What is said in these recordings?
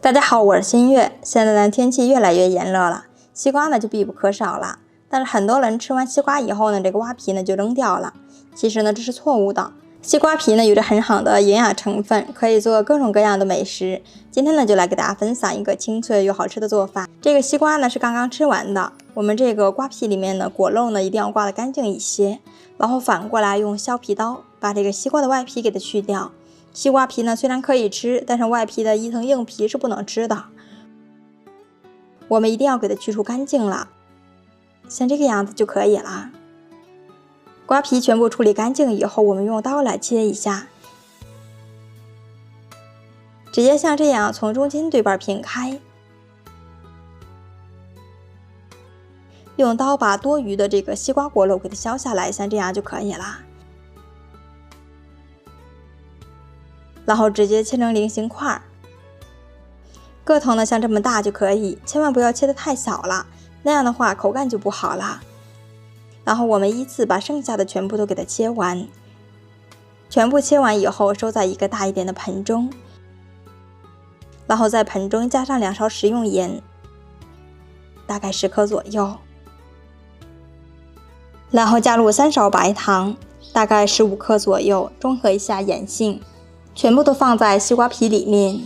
大家好，我是新月。现在呢，天气越来越炎热了，西瓜呢就必不可少了。但是很多人吃完西瓜以后呢，这个瓜皮呢就扔掉了。其实呢，这是错误的。西瓜皮呢有着很好的营养成分，可以做各种各样的美食。今天呢就来给大家分享一个清脆又好吃的做法。这个西瓜呢是刚刚吃完的，我们这个瓜皮里面的果肉呢一定要刮得干净一些，然后反过来用削皮刀把这个西瓜的外皮给它去掉。西瓜皮呢虽然可以吃，但是外皮的一层硬皮是不能吃的，我们一定要给它去除干净了，像这个样子就可以了。瓜皮全部处理干净以后，我们用刀来切一下，直接像这样从中间对半平开，用刀把多余的这个西瓜果肉给它削下来，像这样就可以了。然后直接切成菱形块，个头呢像这么大就可以，千万不要切得太小了，那样的话口感就不好了。然后我们依次把剩下的全部都给它切完，全部切完以后收在一个大一点的盆中，然后在盆中加上2勺食用盐，大概10克左右，然后加入3勺白糖，大概15克左右，中和一下盐性。全部都放在西瓜皮里面，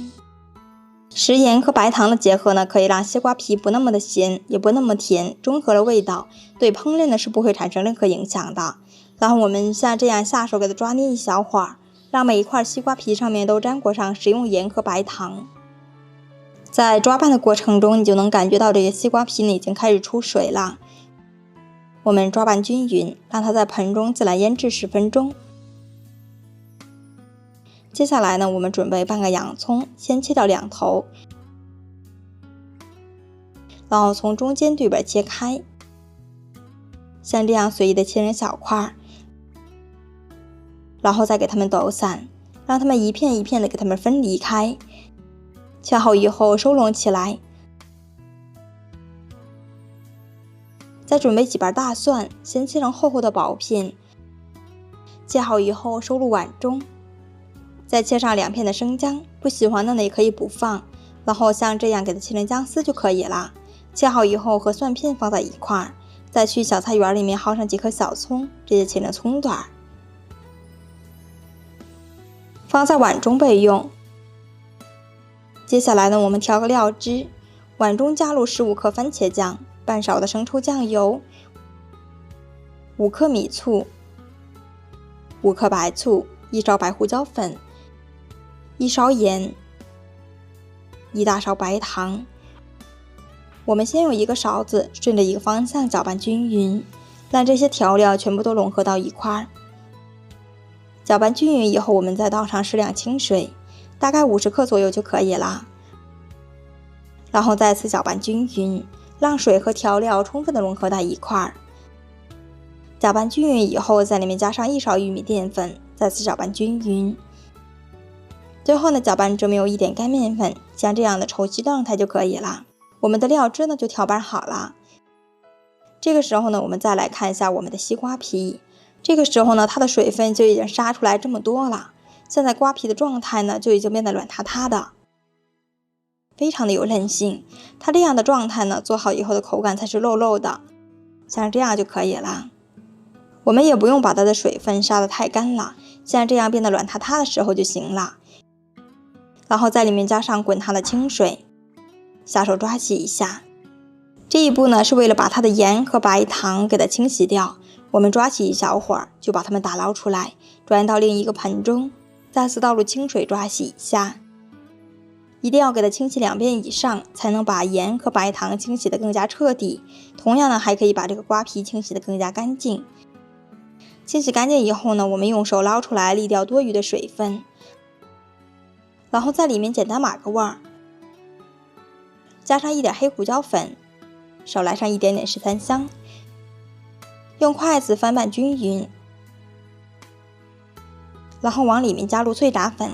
食盐和白糖的结合呢，可以让西瓜皮不那么的咸，也不那么甜，中和了味道，对烹饪呢是不会产生任何影响的。然后我们像这样下手给它抓捏一小会儿，让每一块西瓜皮上面都沾裹上食用盐和白糖。在抓拌的过程中，你就能感觉到这个西瓜皮呢已经开始出水了。我们抓拌均匀，让它在盆中自然腌制10分钟。接下来呢，我们准备半个洋葱，先切掉2头，然后从中间对半切开，像这样随意的切成小块，然后再给它们抖散，让它们一片一片的给它们分离开。切好以后收拢起来，再准备几瓣大蒜，先切成厚厚的薄片，切好以后收入碗中。再切上2片的生姜，不喜欢的呢也可以不放，然后像这样给它切成姜丝就可以了。切好以后和蒜片放在一块，再去小菜园里面薅上几颗小葱，直接切成葱段，放在碗中备用。接下来呢，我们调个料汁，碗中加入15克番茄酱，半勺的生抽酱油，5克米醋，5克白醋，1勺白胡椒粉，1勺盐，1大勺白糖。我们先用一个勺子顺着一个方向搅拌均匀，让这些调料全部都融合到一块。搅拌均匀以后，我们再倒上适量清水，大概50克左右就可以了。然后再次搅拌均匀，让水和调料充分的融合在一块。搅拌均匀以后，在里面加上1勺玉米淀粉，再次搅拌均匀。最后呢，搅拌至没有一点干面粉，像这样的稠稀状态就可以了。我们的料汁呢就调拌好了。这个时候呢，我们再来看一下我们的西瓜皮。这个时候呢，它的水分就已经杀出来这么多了。现在瓜皮的状态呢，就已经变得软塌塌的，非常的有韧性。它这样的状态呢，做好以后的口感才是肉肉的，像这样就可以了。我们也不用把它的水分杀得太干了，像这样变得软塌塌的时候就行了。然后在里面加上滚烫的清水，下手抓洗一下。这一步呢是为了把它的盐和白糖给它清洗掉。我们抓洗一小会儿，就把它们打捞出来，转到另一个盆中，再次倒入清水抓洗一下。一定要给它清洗2遍以上，才能把盐和白糖清洗得更加彻底。同样呢，还可以把这个瓜皮清洗得更加干净。清洗干净以后呢，我们用手捞出来，沥掉多余的水分，然后在里面简单码个味儿，加上一点黑胡椒粉，少来上一点点十三香，用筷子翻拌均匀，然后往里面加入脆炸粉。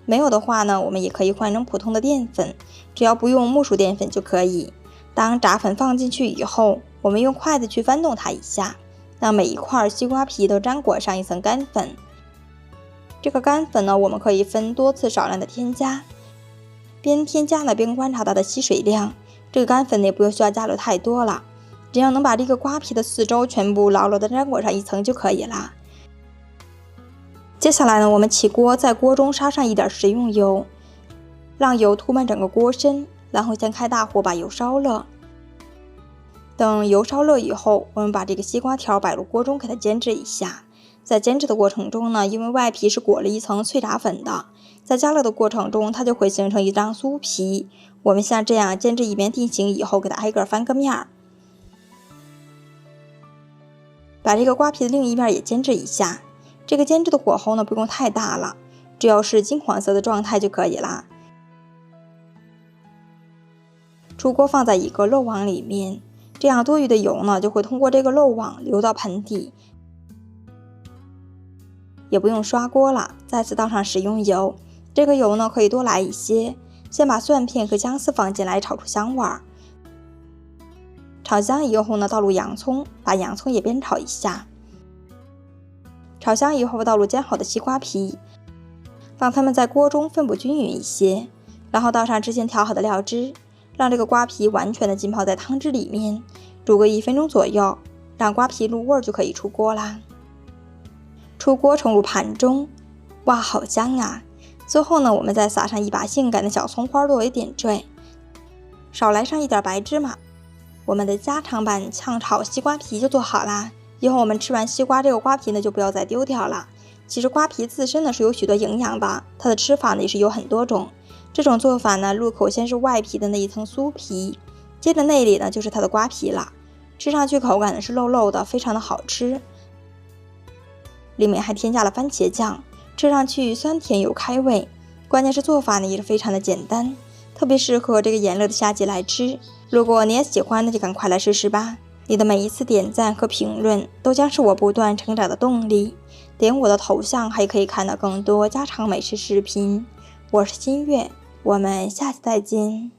没有的话呢，我们也可以换成普通的淀粉，只要不用木薯淀粉就可以。当炸粉放进去以后，我们用筷子去翻动它一下，让每一块西瓜皮都沾裹上一层干粉。这个干粉呢，我们可以分多次少量的添加，边添加呢边观察它的吸水量。这个干粉呢也不需要加入太多了，只要能把这个瓜皮的四周全部牢牢的粘裹上一层就可以了。接下来呢，我们起锅，在锅中烧上一点食用油，让油涂满整个锅身，然后先开大火把油烧热。等油烧热以后，我们把这个西瓜条摆入锅中给它煎制一下。在煎制的过程中呢，因为外皮是裹了一层脆炸粉的，在加热的过程中它就会形成一张酥皮。我们像这样煎制一边定型以后，给它挨个翻个面儿，把这个瓜皮的另一面也煎制一下。这个煎制的火候呢不用太大了，只要是金黄色的状态就可以啦。出锅放在一个漏网里面，这样多余的油呢就会通过这个漏网流到盆底，也不用刷锅了。再次倒上食用油，这个油呢可以多来一些。先把蒜片和姜丝放进来炒出香味儿，炒香以后呢倒入洋葱，把洋葱也煸炒一下。炒香以后倒入煎好的西瓜皮，让它们在锅中分布均匀一些，然后倒上之前调好的料汁，让这个瓜皮完全的浸泡在汤汁里面，煮个1分钟左右，让瓜皮入味就可以出锅啦。出锅盛入盘中，哇，好香啊！最后呢，我们再撒上一把性感的小葱花作为点缀，少来上一点白芝麻，我们的家常版炝炒西瓜皮就做好啦。以后我们吃完西瓜，这个瓜皮呢就不要再丢掉了。其实瓜皮自身呢是有许多营养的，它的吃法呢也是有很多种。这种做法呢，入口先是外皮的那一层酥皮，接着内里呢就是它的瓜皮了，吃上去口感呢是肉肉的，非常的好吃。里面还添加了番茄酱，吃上去酸甜又开胃。关键是做法呢也是非常的简单，特别适合这个炎热的夏季来吃。如果你也喜欢，那就赶快来试试吧。你的每一次点赞和评论都将是我不断成长的动力。点我的头像还可以看到更多家常美食视频。我是新月，我们下次再见。